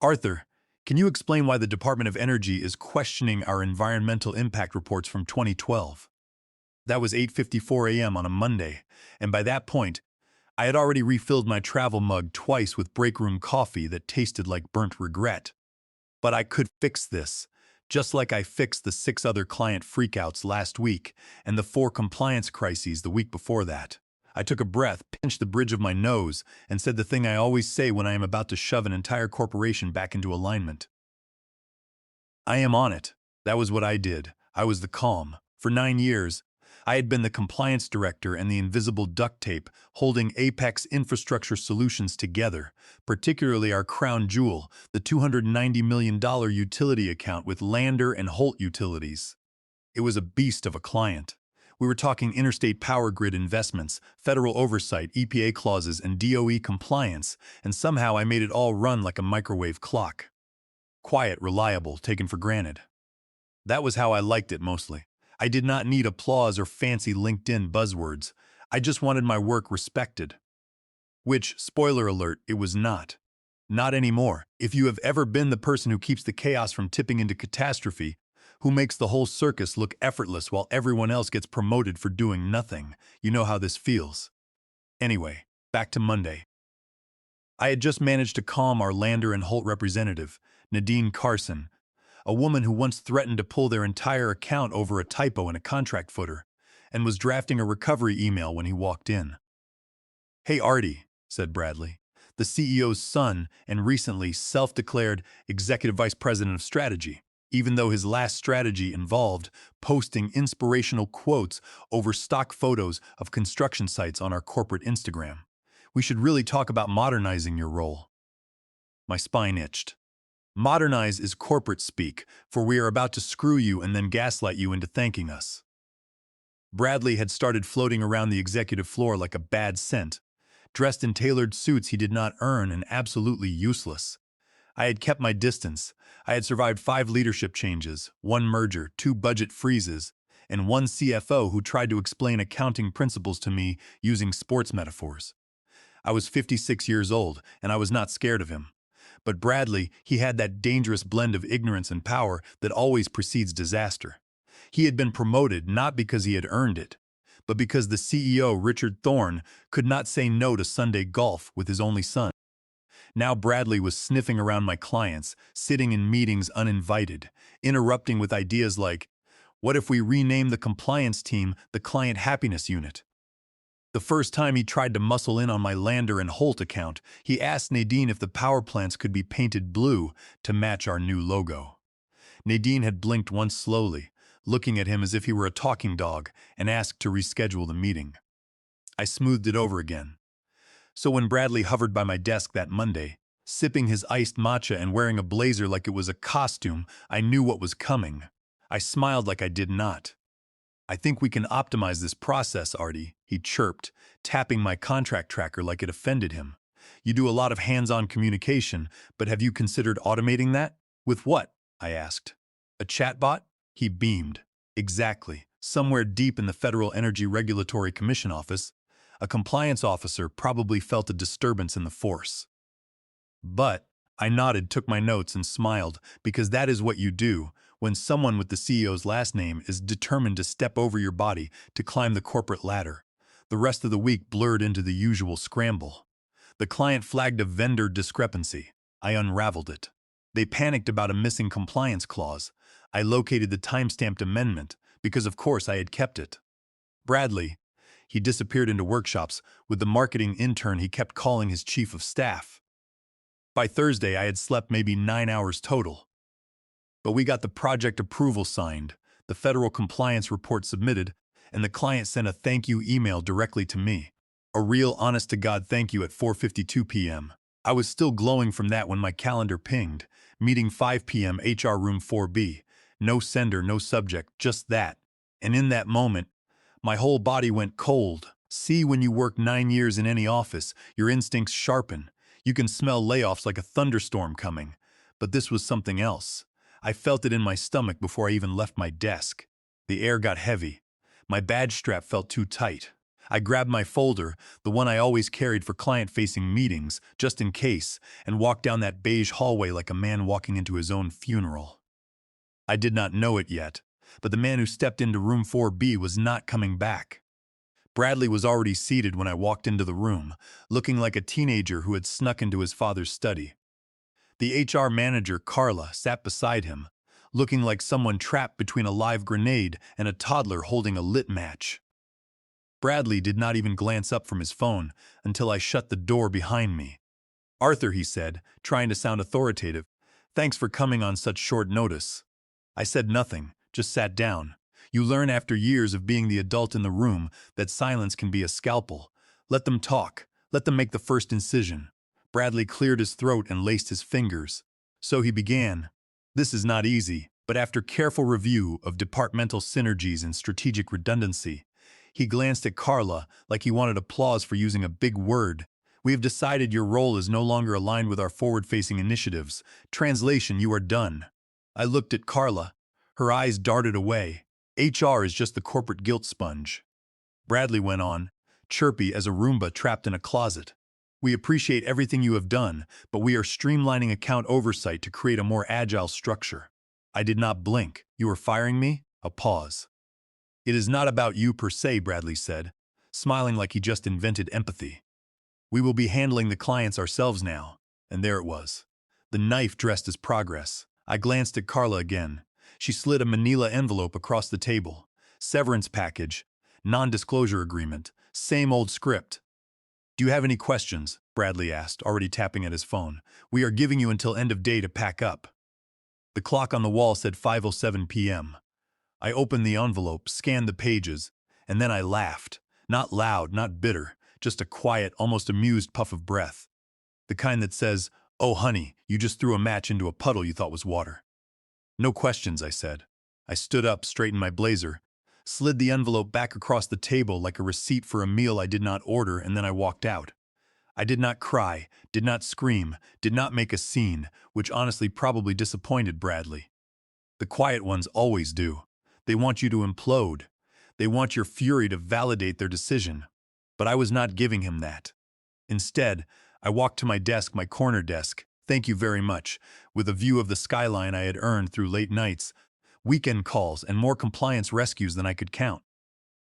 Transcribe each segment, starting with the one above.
Arthur, can you explain why the Department of Energy is questioning our environmental impact reports from 2012? That was 8:54 a.m. on a Monday, and by that point, I had already refilled my travel mug twice with break room coffee that tasted like burnt regret. But I could fix this, just like I fixed the 6 other client freakouts last week and the 4 compliance crises the week before that. I took a breath, pinched the bridge of my nose, and said the thing I always say when I am about to shove an entire corporation back into alignment. I am on it. That was what I did. I was the calm. For 9 years, I had been the compliance director and the invisible duct tape holding Apex Infrastructure Solutions together, particularly our crown jewel, the $290 million utility account with Lander and Holt Utilities. It was a beast of a client. We were talking interstate power grid investments, federal oversight, EPA clauses, and DOE compliance, and somehow I made it all run like a microwave clock. Quiet, reliable, taken for granted. That was how I liked it mostly. I did not need applause or fancy LinkedIn buzzwords. I just wanted my work respected. Which, spoiler alert, it was not. Not anymore. If you have ever been the person who keeps the chaos from tipping into catastrophe, who makes the whole circus look effortless while everyone else gets promoted for doing nothing, you know how this feels. Anyway, back to Monday. I had just managed to calm our Lander and Holt representative, Nadine Carson, a woman who once threatened to pull their entire account over a typo in a contract footer, and was drafting a recovery email when he walked in. "Hey Artie," said Bradley, the CEO's son and recently self-declared Executive Vice President of Strategy, even though his last strategy involved posting inspirational quotes over stock photos of construction sites on our corporate Instagram. "We should really talk about modernizing your role." My spine itched. Modernize is corporate speak, for we are about to screw you and then gaslight you into thanking us. Bradley had started floating around the executive floor like a bad scent, dressed in tailored suits he did not earn and absolutely useless. I had kept my distance. I had survived 5 leadership changes, 1 merger, 2 budget freezes, and 1 CFO who tried to explain accounting principles to me using sports metaphors. I was 56 years old, and I was not scared of him. But Bradley, he had that dangerous blend of ignorance and power that always precedes disaster. He had been promoted not because he had earned it, but because the CEO, Richard Thorne, could not say no to Sunday golf with his only son. Now Bradley was sniffing around my clients, sitting in meetings uninvited, interrupting with ideas like, "What if we rename the compliance team the Client Happiness Unit?" The first time he tried to muscle in on my Lander and Holt account, he asked Nadine if the power plants could be painted blue to match our new logo. Nadine had blinked once slowly, looking at him as if he were a talking dog, and asked to reschedule the meeting. I smoothed it over again. So when Bradley hovered by my desk that Monday, sipping his iced matcha and wearing a blazer like it was a costume, I knew what was coming. I smiled like I did not. "I think we can optimize this process, Artie," he chirped, tapping my contract tracker like it offended him. "You do a lot of hands-on communication, but have you considered automating that?" "With what?" I asked. "A chatbot?" He beamed. "Exactly. Somewhere deep in the Federal Energy Regulatory Commission office, a compliance officer probably felt a disturbance in the force. But I nodded, took my notes, and smiled, because that is what you do when someone with the CEO's last name is determined to step over your body to climb the corporate ladder. The rest of the week blurred into the usual scramble. The client flagged a vendor discrepancy. I unraveled it. They panicked about a missing compliance clause. I located the time-stamped amendment, because of course I had kept it. Bradley, he disappeared into workshops with the marketing intern he kept calling his chief of staff. By Thursday, I had slept maybe 9 hours total. But we got the project approval signed, the federal compliance report submitted, and the client sent a thank you email directly to me. A real honest-to-God thank you at 4:52 p.m. I was still glowing from that when my calendar pinged. Meeting 5 p.m. HR room 4B. No sender, no subject, just that. And in that moment, my whole body went cold. See, when you work 9 years in any office, your instincts sharpen. You can smell layoffs like a thunderstorm coming. But this was something else. I felt it in my stomach before I even left my desk. The air got heavy. My badge strap felt too tight. I grabbed my folder, the one I always carried for client-facing meetings, just in case, and walked down that beige hallway like a man walking into his own funeral. I did not know it yet, but the man who stepped into room 4B was not coming back. Bradley was already seated when I walked into the room, looking like a teenager who had snuck into his father's study. The HR manager, Carla, sat beside him, looking like someone trapped between a live grenade and a toddler holding a lit match. Bradley did not even glance up from his phone until I shut the door behind me. "Arthur," he said, trying to sound authoritative, "thanks for coming on such short notice." I said nothing, just sat down. You learn after years of being the adult in the room that silence can be a scalpel. Let them talk. Let them make the first incision. Bradley cleared his throat and laced his fingers. So he began. "This is not easy, but after careful review of departmental synergies and strategic redundancy," he glanced at Carla like he wanted applause for using a big word. "We have decided your role is no longer aligned with our forward-facing initiatives. Translation, you are done." I looked at Carla. Her eyes darted away. HR is just the corporate guilt sponge. Bradley went on, chirpy as a Roomba trapped in a closet. "We appreciate everything you have done, but we are streamlining account oversight to create a more agile structure." I did not blink. "You are firing me?" A pause. "It is not about you per se," Bradley said, smiling like he just invented empathy. "We will be handling the clients ourselves now." And there it was. The knife dressed as progress. I glanced at Carla again. She slid a manila envelope across the table. "Severance package, non-disclosure agreement, same old script." "Do you have any questions?" Bradley asked, already tapping at his phone. "We are giving you until end of day to pack up." The clock on the wall said 5:07 p.m. I opened the envelope, scanned the pages, and then I laughed. Not loud, not bitter, just a quiet, almost amused puff of breath. The kind that says, "Oh honey, you just threw a match into a puddle you thought was water." "No questions," I said. I stood up, straightened my blazer, slid the envelope back across the table like a receipt for a meal I did not order, and then I walked out. I did not cry, did not scream, did not make a scene, which honestly probably disappointed Bradley. The quiet ones always do. They want you to implode. They want your fury to validate their decision. But I was not giving him that. Instead, I walked to my desk, my corner desk, thank you very much, with a view of the skyline I had earned through late nights, weekend calls, and more compliance rescues than I could count.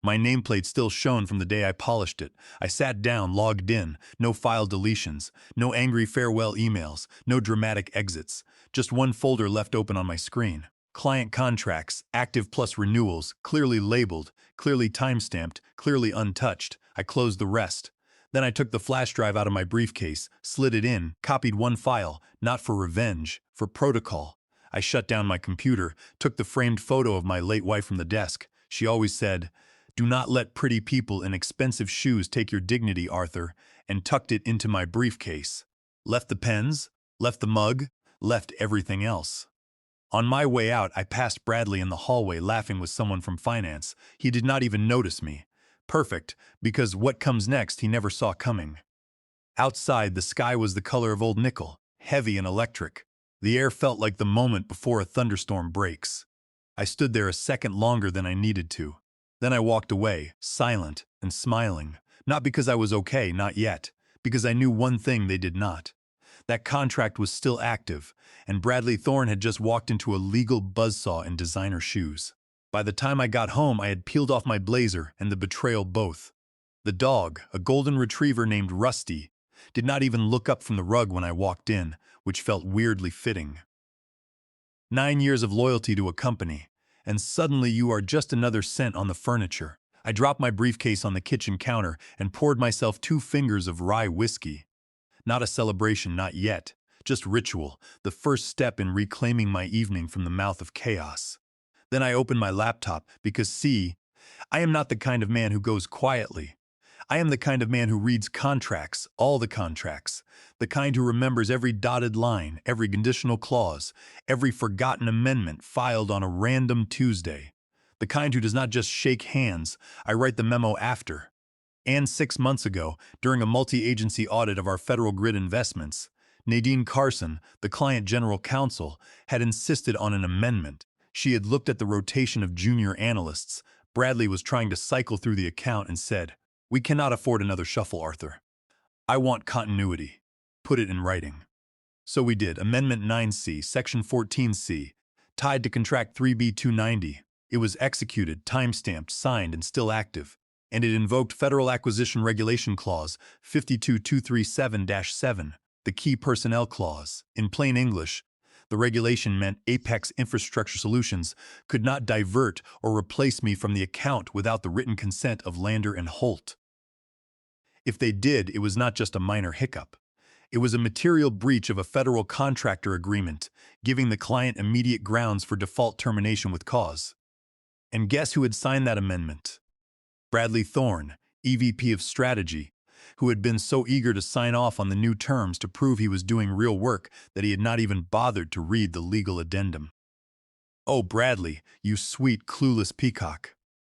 My nameplate still shone from the day I polished it. I sat down, logged in, no file deletions, no angry farewell emails, no dramatic exits, just one folder left open on my screen. Client contracts, active plus renewals, clearly labeled, clearly timestamped, clearly untouched. I closed the rest. Then I took the flash drive out of my briefcase, slid it in, copied one file, not for revenge, for protocol. I shut down my computer, took the framed photo of my late wife from the desk. She always said, "Do not let pretty people in expensive shoes take your dignity, Arthur," and tucked it into my briefcase. Left the pens, left the mug, left everything else. On my way out, I passed Bradley in the hallway laughing with someone from finance. He did not even notice me. Perfect, because what comes next he never saw coming. Outside, the sky was the color of old nickel, heavy and electric. The air felt like the moment before a thunderstorm breaks. I stood there a second longer than I needed to. Then I walked away, silent and smiling. Not because I was okay, not yet. Because I knew one thing they did not. That contract was still active, and Bradley Thorne had just walked into a legal buzzsaw in designer shoes. By the time I got home, I had peeled off my blazer and the betrayal both. The dog, a golden retriever named Rusty, did not even look up from the rug when I walked in, which felt weirdly fitting. 9 years of loyalty to a company, and suddenly you are just another cent on the furniture. I dropped my briefcase on the kitchen counter and poured myself 2 fingers of rye whiskey. Not a celebration, not yet. Just ritual, the first step in reclaiming my evening from the mouth of chaos. Then I opened my laptop because, see, I am not the kind of man who goes quietly. I am the kind of man who reads contracts, all the contracts, the kind who remembers every dotted line, every conditional clause, every forgotten amendment filed on a random Tuesday, the kind who does not just shake hands, I write the memo after. And 6 months ago, during a multi-agency audit of our federal grid investments, Nadine Carson, the client general counsel, had insisted on an amendment. She had looked at the rotation of junior analysts. Bradley was trying to cycle through the account and said, We cannot afford another shuffle, Arthur. I want continuity. Put it in writing. So we did. Amendment 9C, Section 14C, tied to Contract 3B290. It was executed, time-stamped, signed, and still active. And it invoked Federal Acquisition Regulation Clause 52237-7, the Key Personnel Clause. In plain English, the regulation meant Apex Infrastructure Solutions could not divert or replace me from the account without the written consent of Lander and Holt. If they did, it was not just a minor hiccup. It was a material breach of a federal contractor agreement, giving the client immediate grounds for default termination with cause. And guess who had signed that amendment? Bradley Thorne, EVP of Strategy, who had been so eager to sign off on the new terms to prove he was doing real work that he had not even bothered to read the legal addendum. Oh, Bradley, you sweet, clueless peacock.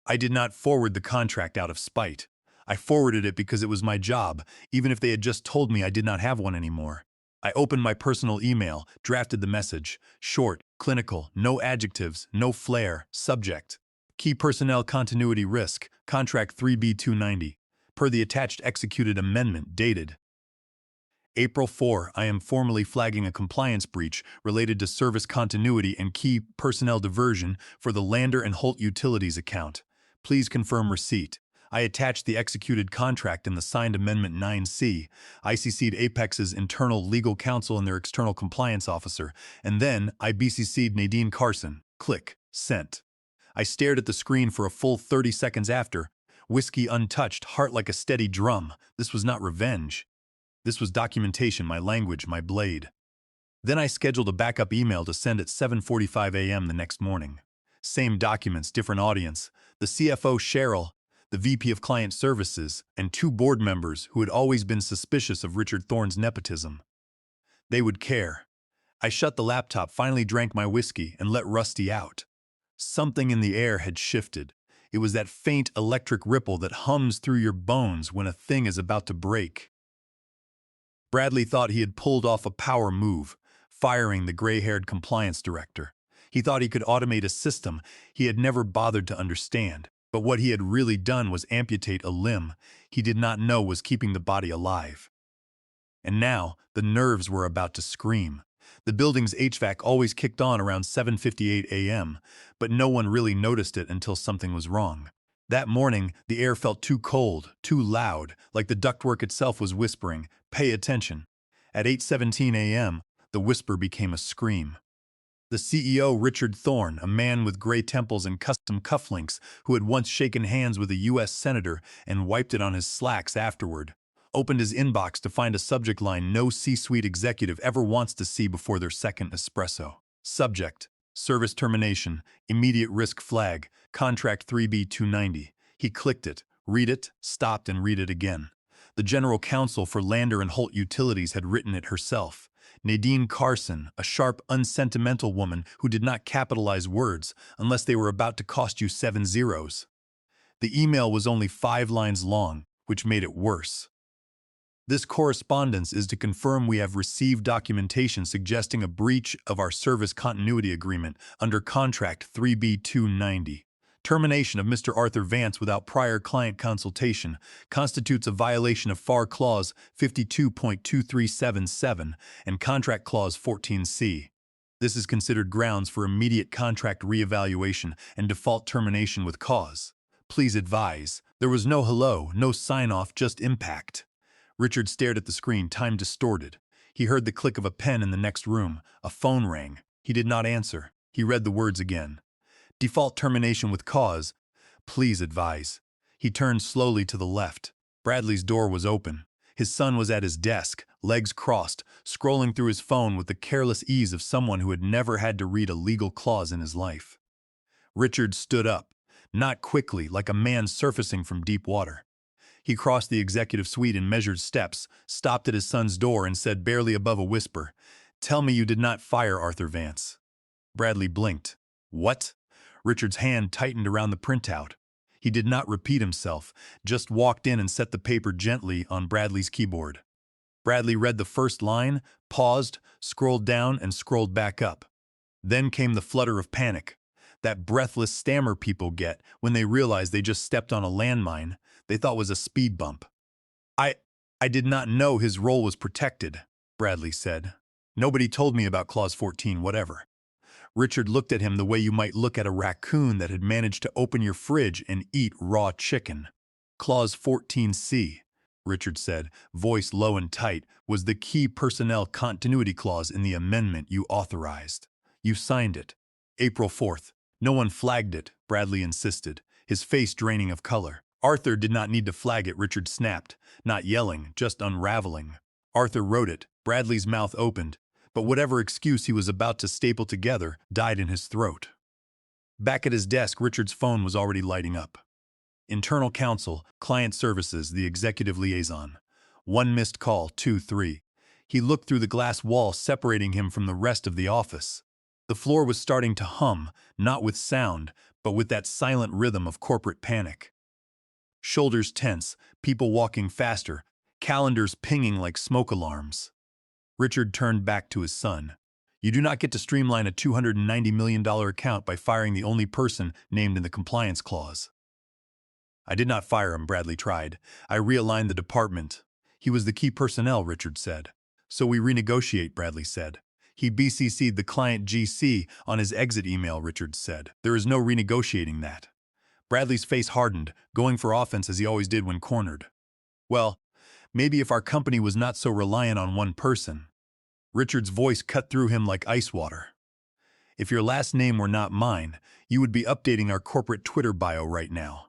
I did not forward the contract out of spite. I forwarded it because it was my job, even if they had just told me I did not have one anymore. I opened my personal email, drafted the message. Short, clinical, no adjectives, no flair, subject. Key personnel continuity risk, contract 3B290. Per the attached executed amendment dated April 4, I am formally flagging a compliance breach related to service continuity and key personnel diversion for the Lander and Holt Utilities account. Please confirm receipt. I attached the executed contract and the signed Amendment 9C. I CC'd Apex's internal legal counsel and their external compliance officer, and then I BCC'd Nadine Carson. Click. Sent. I stared at the screen for a full 30 seconds after. Whiskey untouched, heart like a steady drum. This was not revenge. This was documentation, my language, my blade. Then I scheduled a backup email to send at 7:45 a.m. the next morning. Same documents, different audience. The CFO, Cheryl, the VP of Client Services, and 2 board members who had always been suspicious of Richard Thorne's nepotism. They would care. I shut the laptop, finally drank my whiskey, and let Rusty out. Something in the air had shifted. It was that faint electric ripple that hums through your bones when a thing is about to break. Bradley thought he had pulled off a power move, firing the gray-haired compliance director. He thought he could automate a system he had never bothered to understand. But what he had really done was amputate a limb he did not know was keeping the body alive. And now, the nerves were about to scream. The building's HVAC always kicked on around 7:58 a.m., but no one really noticed it until something was wrong. That morning, the air felt too cold, too loud, like the ductwork itself was whispering, "Pay attention." At 8:17 a.m., the whisper became a scream. The CEO, Richard Thorne, a man with gray temples and custom cufflinks who had once shaken hands with a U.S. senator and wiped it on his slacks afterward, opened his inbox to find a subject line no C-suite executive ever wants to see before their second espresso. Subject: Service termination, immediate risk flag, contract 3B290. He clicked it, read it, stopped and read it again. The general counsel for Lander and Holt Utilities had written it herself. Nadine Carson, a sharp, unsentimental woman who did not capitalize words unless they were about to cost you 7 zeros. The email was only 5 lines long, which made it worse. This correspondence is to confirm we have received documentation suggesting a breach of our service continuity agreement under Contract 3B290. Termination of Mr. Arthur Vance without prior client consultation constitutes a violation of FAR Clause 52.2377 and Contract Clause 14C. This is considered grounds for immediate contract reevaluation and default termination with cause. Please advise. There was no hello, no sign-off, just impact. Richard stared at the screen, time distorted. He heard the click of a pen in the next room. A phone rang. He did not answer. He read the words again. Default termination with cause. Please advise. He turned slowly to the left. Bradley's door was open. His son was at his desk, legs crossed, scrolling through his phone with the careless ease of someone who had never had to read a legal clause in his life. Richard stood up, not quickly, like a man surfacing from deep water. He crossed the executive suite in measured steps, stopped at his son's door and said barely above a whisper, "Tell me you did not fire Arthur Vance." Bradley blinked. "What?" Richard's hand tightened around the printout. He did not repeat himself, just walked in and set the paper gently on Bradley's keyboard. Bradley read the first line, paused, scrolled down, and scrolled back up. Then came the flutter of panic. That breathless stammer people get when they realize they just stepped on a landmine, they thought was a speed bump. I, I did not know his role was protected, Bradley said. Nobody told me about Clause 14, whatever. Richard looked at him the way you might look at a raccoon that had managed to open your fridge and eat raw chicken. Clause 14C, Richard said, voice low and tight, was the key personnel continuity clause in the amendment you authorized. You signed it. April 4th. No one flagged it, Bradley insisted, his face draining of color. Arthur did not need to flag it, Richard snapped, not yelling, just unraveling. Arthur wrote it. Bradley's mouth opened, but whatever excuse he was about to staple together died in his throat. Back at his desk, Richard's phone was already lighting up. Internal counsel, client services, the executive liaison. 1 missed call, 2, 3. He looked through the glass wall separating him from the rest of the office. The floor was starting to hum, not with sound, but with that silent rhythm of corporate panic. Shoulders tense, people walking faster, calendars pinging like smoke alarms. Richard turned back to his son. You do not get to streamline a $290 million account by firing the only person named in the compliance clause. I did not fire him, Bradley tried. I realigned the department. He was the key personnel, Richard said. So we renegotiate, Bradley said. He BCC'd the client GC on his exit email, Richard said. There is no renegotiating that. Bradley's face hardened, going for offense as he always did when cornered. Well, maybe if our company was not so reliant on one person. Richard's voice cut through him like ice water. If your last name were not mine, you would be updating our corporate Twitter bio right now.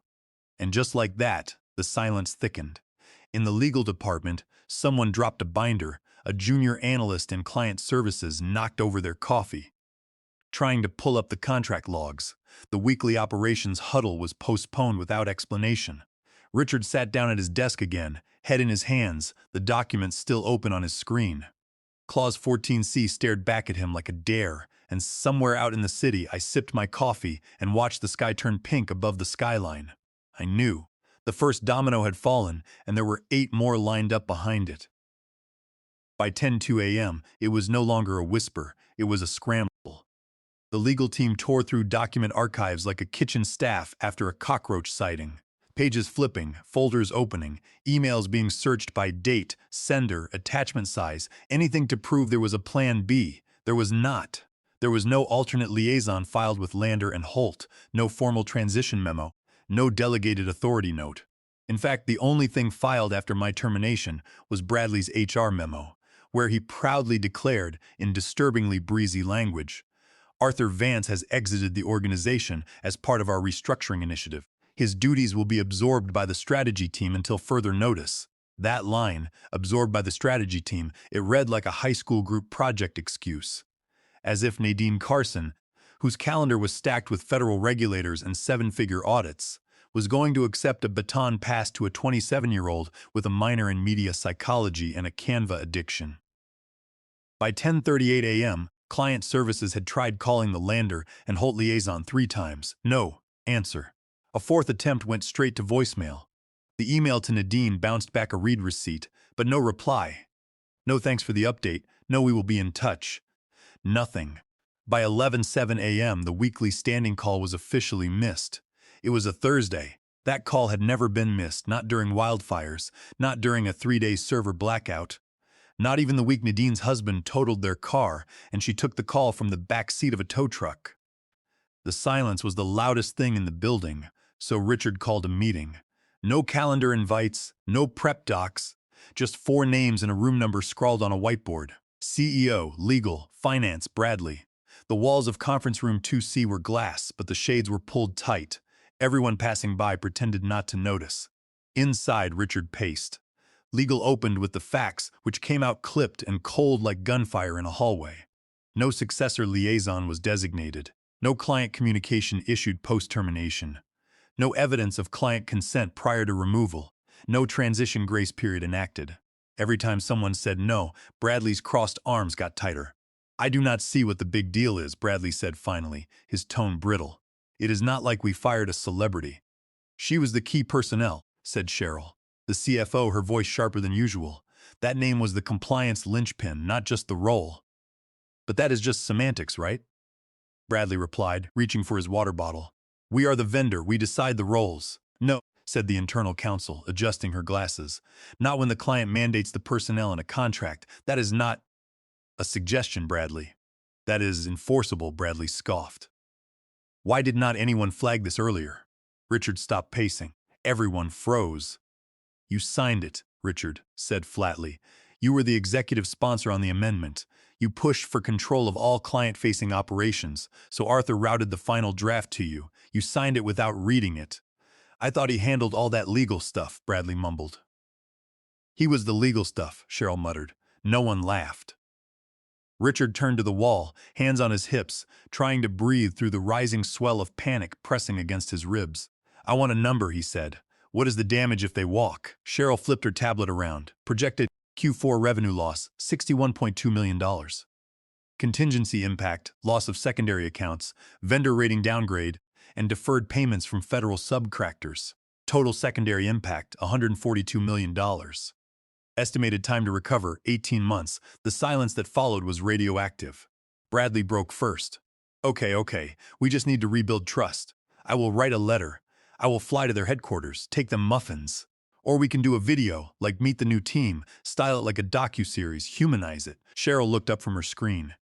And just like that, the silence thickened. In the legal department, someone dropped a binder. A junior analyst in client services knocked over their coffee. Trying to pull up the contract logs, the weekly operations huddle was postponed without explanation. Richard sat down at his desk again, head in his hands, the document still open on his screen. Clause 14C stared back at him like a dare, and somewhere out in the city I sipped my coffee and watched the sky turn pink above the skyline. I knew. The first domino had fallen, and there were 8 more lined up behind it. By 10:02 a.m., it was no longer a whisper, it was a scramble. The legal team tore through document archives like a kitchen staff after a cockroach sighting. Pages flipping, folders opening, emails being searched by date, sender, attachment size, anything to prove there was a plan B. There was not. There was no alternate liaison filed with Lander and Holt, no formal transition memo, no delegated authority note. In fact, the only thing filed after my termination was Bradley's HR memo, where he proudly declared, in disturbingly breezy language, Arthur Vance has exited the organization as part of our restructuring initiative. His duties will be absorbed by the strategy team until further notice. That line, absorbed by the strategy team, it read like a high school group project excuse. As if Nadine Carson, whose calendar was stacked with federal regulators and 7-figure audits, was going to accept a baton passed to a 27-year-old with a minor in media psychology and a Canva addiction. By 10:38 a.m., client services had tried calling the Lander and Holt liaison 3 times. No answer. A 4th attempt went straight to voicemail. The email to Nadine bounced back a read receipt, but no reply. No thanks for the update. No, we will be in touch. Nothing. By 11:07 a.m., the weekly standing call was officially missed. It was a Thursday. That call had never been missed, not during wildfires, not during a 3-day server blackout. Not even the week Nadine's husband totaled their car and she took the call from the back seat of a tow truck. The silence was the loudest thing in the building, so Richard called a meeting. No calendar invites, no prep docs, just 4 names and a room number scrawled on a whiteboard. CEO, legal, finance, Bradley. The walls of conference room 2C were glass, but the shades were pulled tight. Everyone passing by pretended not to notice. Inside, Richard paced. Legal opened with the facts, which came out clipped and cold like gunfire in a hallway. No successor liaison was designated. No client communication issued post-termination. No evidence of client consent prior to removal. No transition grace period enacted. Every time someone said no, Bradley's crossed arms got tighter. I do not see what the big deal is, Bradley said finally, his tone brittle. It is not like we fired a celebrity. She was the key personnel, said Cheryl. The CFO, her voice sharper than usual. That name was the compliance linchpin, not just the role. But that is just semantics, right? Bradley replied, reaching for his water bottle. We are the vendor, we decide the roles. No, said the internal counsel, adjusting her glasses. Not when the client mandates the personnel in a contract. That is not a suggestion, Bradley. That is enforceable, Bradley scoffed. Why did not anyone flag this earlier? Richard stopped pacing. Everyone froze. You signed it, Richard said flatly. You were the executive sponsor on the amendment. You pushed for control of all client-facing operations, so Arthur routed the final draft to you. You signed it without reading it. I thought he handled all that legal stuff, Bradley mumbled. He was the legal stuff, Cheryl muttered. No one laughed. Richard turned to the wall, hands on his hips, trying to breathe through the rising swell of panic pressing against his ribs. I want a number, he said. What is the damage if they walk? Cheryl flipped her tablet around. Projected Q4 revenue loss, $61.2 million. Contingency impact, loss of secondary accounts, vendor rating downgrade, and deferred payments from federal subcontractors. Total secondary impact, $142 million. Estimated time to recover, 18 months. The silence that followed was radioactive. Bradley broke first. Okay, we just need to rebuild trust. I will write a letter. I will fly to their headquarters, take them muffins. Or we can do a video, like Meet the New Team, style it like a docuseries, humanize it. Cheryl looked up from her screen.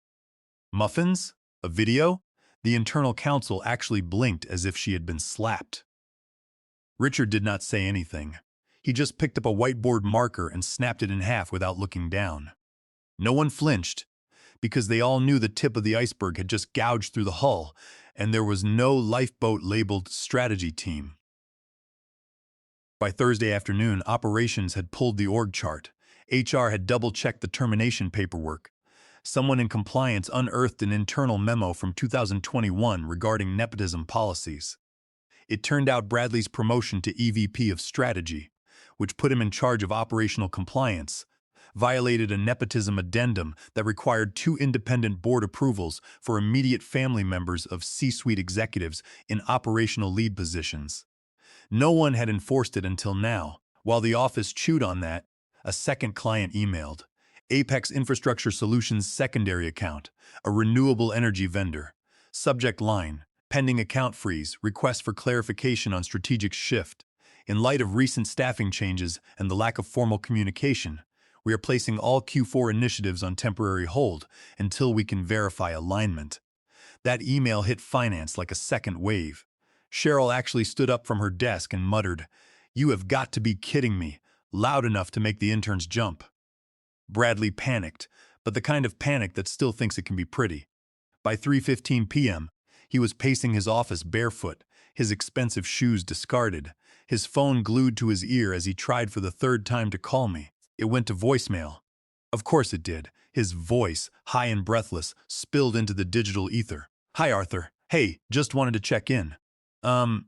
Muffins? A video? The internal counsel actually blinked as if she had been slapped. Richard did not say anything. He just picked up a whiteboard marker and snapped it in half without looking down. No one flinched, because they all knew the tip of the iceberg had just gouged through the hull, and there was no lifeboat labeled strategy team. By Thursday afternoon, operations had pulled the org chart. HR had double-checked the termination paperwork. Someone in compliance unearthed an internal memo from 2021 regarding nepotism policies. It turned out Bradley's promotion to EVP of Strategy, which put him in charge of operational compliance, violated a nepotism addendum that required 2 independent board approvals for immediate family members of C-suite executives in operational lead positions. No one had enforced it until now. While the office chewed on that, a second client emailed. Apex Infrastructure Solutions secondary account, a renewable energy vendor. Subject line, pending account freeze, request for clarification on strategic shift. In light of recent staffing changes and the lack of formal communication, we are placing all Q4 initiatives on temporary hold until we can verify alignment. That email hit finance like a second wave. Cheryl actually stood up from her desk and muttered, "You have got to be kidding me," loud enough to make the interns jump. Bradley panicked, but the kind of panic that still thinks it can be pretty. By 3:15 p.m., he was pacing his office barefoot, his expensive shoes discarded, his phone glued to his ear as he tried for the third time to call me. It went to voicemail. Of course it did. His voice, high and breathless, spilled into the digital ether. "Hi, Arthur. Hey, just wanted to check in.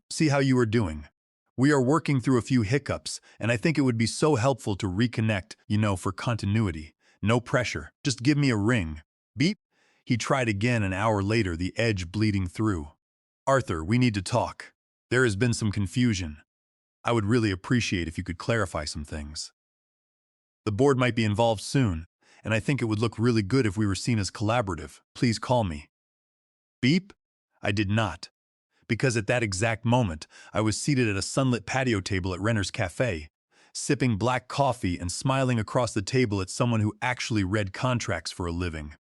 See how you are doing. We are working through a few hiccups, and I think it would be so helpful to reconnect, for continuity. No pressure. Just give me a ring." Beep. He tried again an hour later, the edge bleeding through. "Arthur, we need to talk. There has been some confusion. I would really appreciate if you could clarify some things. The board might be involved soon, and I think it would look really good if we were seen as collaborative. Please call me." Beep. I did not, because at that exact moment, I was seated at a sunlit patio table at Renner's Cafe, sipping black coffee and smiling across the table at someone who actually read contracts for a living.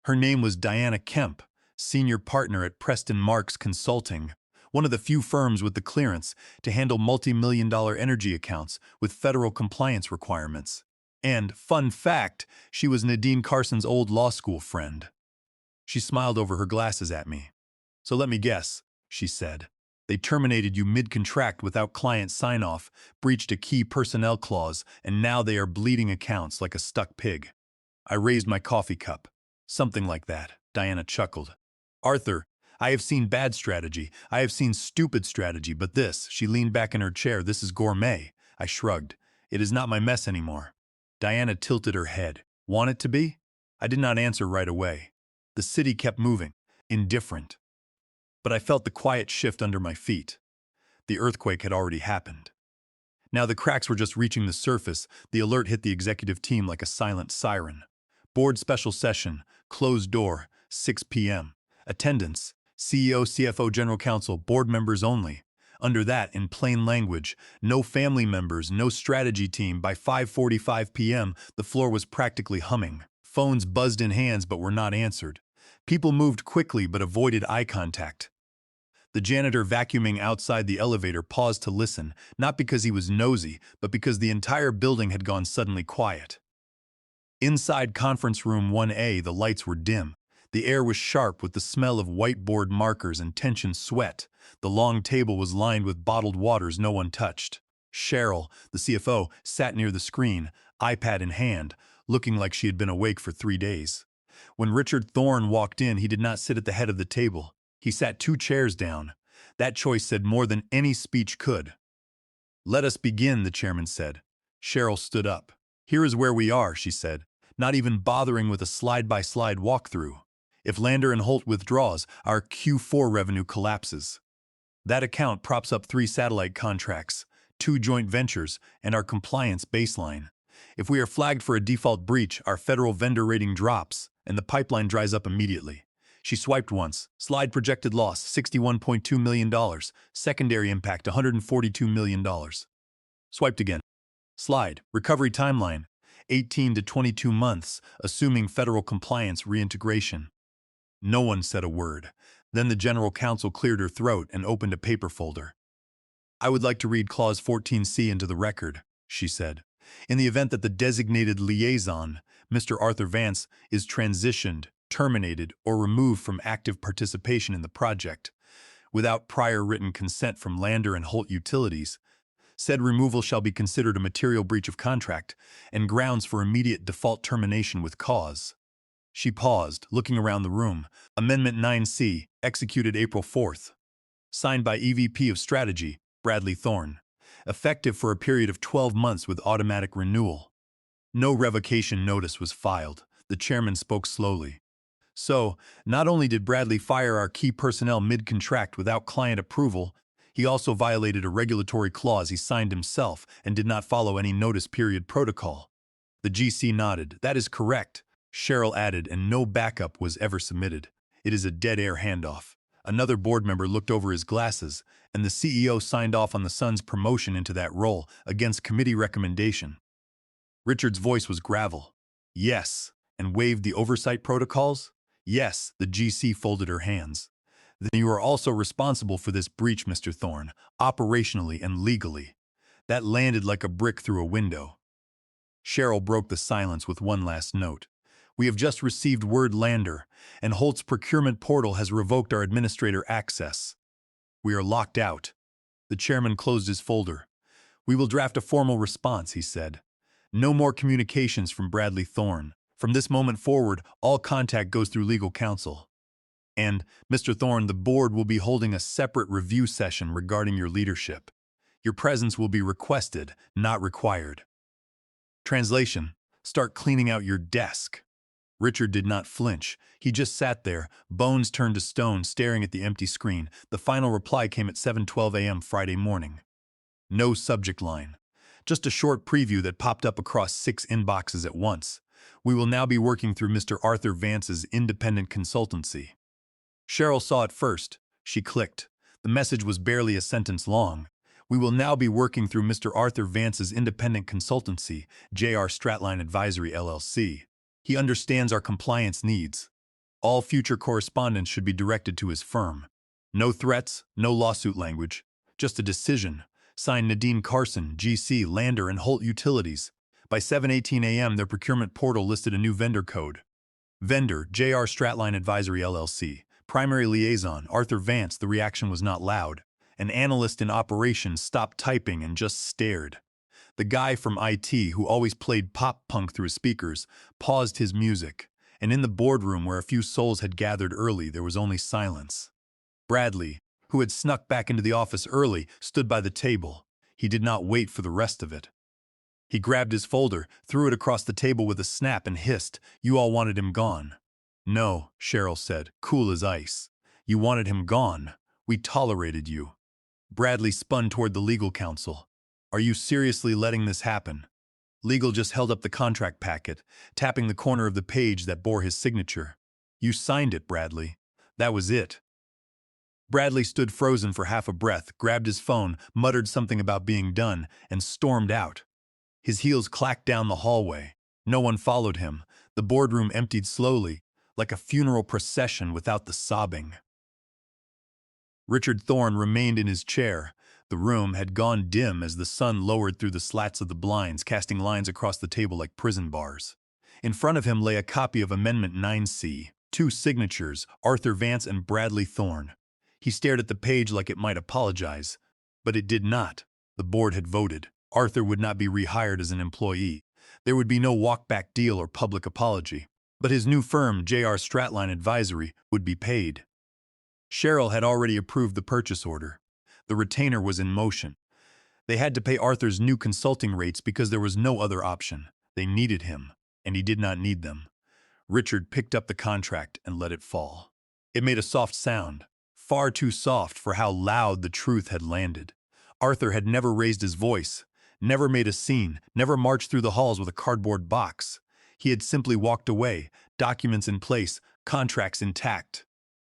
Her name was Diana Kemp, senior partner at Preston Marks Consulting, one of the few firms with the clearance to handle multi-million-dollar energy accounts with federal compliance requirements. And, fun fact, she was Nadine Carson's old law school friend. She smiled over her glasses at me. "So let me guess," she said. "They terminated you mid-contract without client sign-off, breached a key personnel clause, and now they are bleeding accounts like a stuck pig." I raised my coffee cup. "Something like that," Diana chuckled. "Arthur, I have seen bad strategy. I have seen stupid strategy, but this," she leaned back in her chair, "this is gourmet." I shrugged. "It is not my mess anymore." Diana tilted her head. "Want it to be?" I did not answer right away. The city kept moving, indifferent. But I felt the quiet shift under my feet. The earthquake had already happened. Now the cracks were just reaching the surface. The alert hit the executive team like a silent siren. Board special session, closed door, 6 p.m. Attendance, CEO, CFO, General Counsel, board members only. Under that, in plain language, no family members, no strategy team. By 5:45 p.m., the floor was practically humming. Phones buzzed in hands but were not answered. People moved quickly but avoided eye contact. The janitor vacuuming outside the elevator paused to listen, not because he was nosy, but because the entire building had gone suddenly quiet. Inside conference room 1A, the lights were dim. The air was sharp with the smell of whiteboard markers and tension sweat. The long table was lined with bottled waters no one touched. Cheryl, the CFO, sat near the screen, iPad in hand, looking like she had been awake for 3 days. When Richard Thorne walked in, he did not sit at the head of the table. He sat 2 chairs down. That choice said more than any speech could. "Let us begin," the chairman said. Cheryl stood up. "Here is where we are," she said, not even bothering with a slide-by-slide walkthrough. "If Lander and Holt withdraws, our Q4 revenue collapses. That account props up 3 satellite contracts, 2 joint ventures, and our compliance baseline. If we are flagged for a default breach, our federal vendor rating drops, and the pipeline dries up immediately." She swiped once. Slide projected loss, $61.2 million. Secondary impact, $142 million. Swiped again. Slide, recovery timeline, 18 to 22 months, assuming federal compliance reintegration. No one said a word. Then the general counsel cleared her throat and opened a paper folder. "I would like to read Clause 14C into the record," she said. "In the event that the designated liaison, Mr. Arthur Vance, is transitioned, terminated, or removed from active participation in the project, without prior written consent from Lander and Holt Utilities, said removal shall be considered a material breach of contract and grounds for immediate default termination with cause." She paused, looking around the room. Amendment 9C, executed April 4th. Signed by EVP of Strategy, Bradley Thorne. Effective for a period of 12 months with automatic renewal. No revocation notice was filed. The chairman spoke slowly. "So, not only did Bradley fire our key personnel mid-contract without client approval, he also violated a regulatory clause he signed himself and did not follow any notice period protocol." The GC nodded. "That is correct," Cheryl added, "and no backup was ever submitted. It is a dead-air handoff." Another board member looked over his glasses, and the CEO signed off on the son's promotion into that role against committee recommendation. Richard's voice was gravel. "Yes, and waived the oversight protocols?" "Yes," the GC folded her hands. "Then you are also responsible for this breach, Mr. Thorne, operationally and legally." That landed like a brick through a window. Cheryl broke the silence with one last note. "We have just received word Lander, and Holt's procurement portal has revoked our administrator access. We are locked out." The chairman closed his folder. "We will draft a formal response," he said. "No more communications from Bradley Thorne. From this moment forward, all contact goes through legal counsel. And, Mr. Thorne, the board will be holding a separate review session regarding your leadership. Your presence will be requested, not required." Translation: "Start cleaning out your desk." Richard did not flinch. He just sat there, bones turned to stone, staring at the empty screen. The final reply came at 7:12 a.m. Friday morning. No subject line. Just a short preview that popped up across 6 inboxes at once. "We will now be working through Mr. Arthur Vance's independent consultancy." Cheryl saw it first. She clicked. The message was barely a sentence long. "We will now be working through Mr. Arthur Vance's independent consultancy, JR Stratline Advisory LLC. He understands our compliance needs. All future correspondence should be directed to his firm. No threats, no lawsuit language. Just a decision. Signed Nadine Carson, GC, Lander and Holt Utilities." By 7:18 a.m., their procurement portal listed a new vendor code. Vendor, JR Stratline Advisory LLC. Primary liaison, Arthur Vance. The reaction was not loud. An analyst in operations stopped typing and just stared. The guy from IT, who always played pop-punk through his speakers, paused his music, and in the boardroom where a few souls had gathered early, there was only silence. Bradley, who had snuck back into the office early, stood by the table. He did not wait for the rest of it. He grabbed his folder, threw it across the table with a snap, and hissed, "You all wanted him gone." "No," Cheryl said, cool as ice. "You wanted him gone. We tolerated you." Bradley spun toward the legal counsel. "Are you seriously letting this happen?" Legal just held up the contract packet, tapping the corner of the page that bore his signature. "You signed it, Bradley. That was it." Bradley stood frozen for half a breath, grabbed his phone, muttered something about being done, and stormed out. His heels clacked down the hallway. No one followed him. The boardroom emptied slowly, like a funeral procession without the sobbing. Richard Thorne remained in his chair. The room had gone dim as the sun lowered through the slats of the blinds, casting lines across the table like prison bars. In front of him lay a copy of Amendment 9C, two signatures, Arthur Vance and Bradley Thorne. He stared at the page like it might apologize, but it did not. The board had voted. Arthur would not be rehired as an employee. There would be no walkback deal or public apology. But his new firm, J.R. Stratline Advisory, would be paid. Cheryl had already approved the purchase order. The retainer was in motion. They had to pay Arthur's new consulting rates because there was no other option. They needed him, and he did not need them. Richard picked up the contract and let it fall. It made a soft sound, far too soft for how loud the truth had landed. Arthur had never raised his voice, never made a scene, never marched through the halls with a cardboard box. He had simply walked away, documents in place, contracts intact.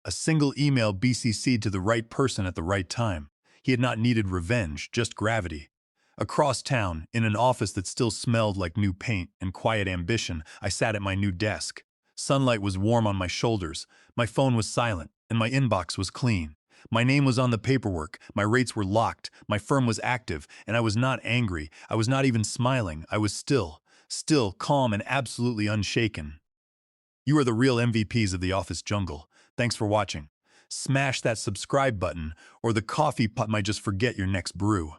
A single email BCC'd to the right person at the right time. He had not needed revenge, just gravity. Across town, in an office that still smelled like new paint and quiet ambition, I sat at my new desk. Sunlight was warm on my shoulders, my phone was silent, and my inbox was clean. My name was on the paperwork, my rates were locked, my firm was active, and I was not angry, I was not even smiling, I was still, calm and absolutely unshaken. You are the real MVPs of the office jungle. Thanks for watching. Smash that subscribe button, or the coffee pot might just forget your next brew.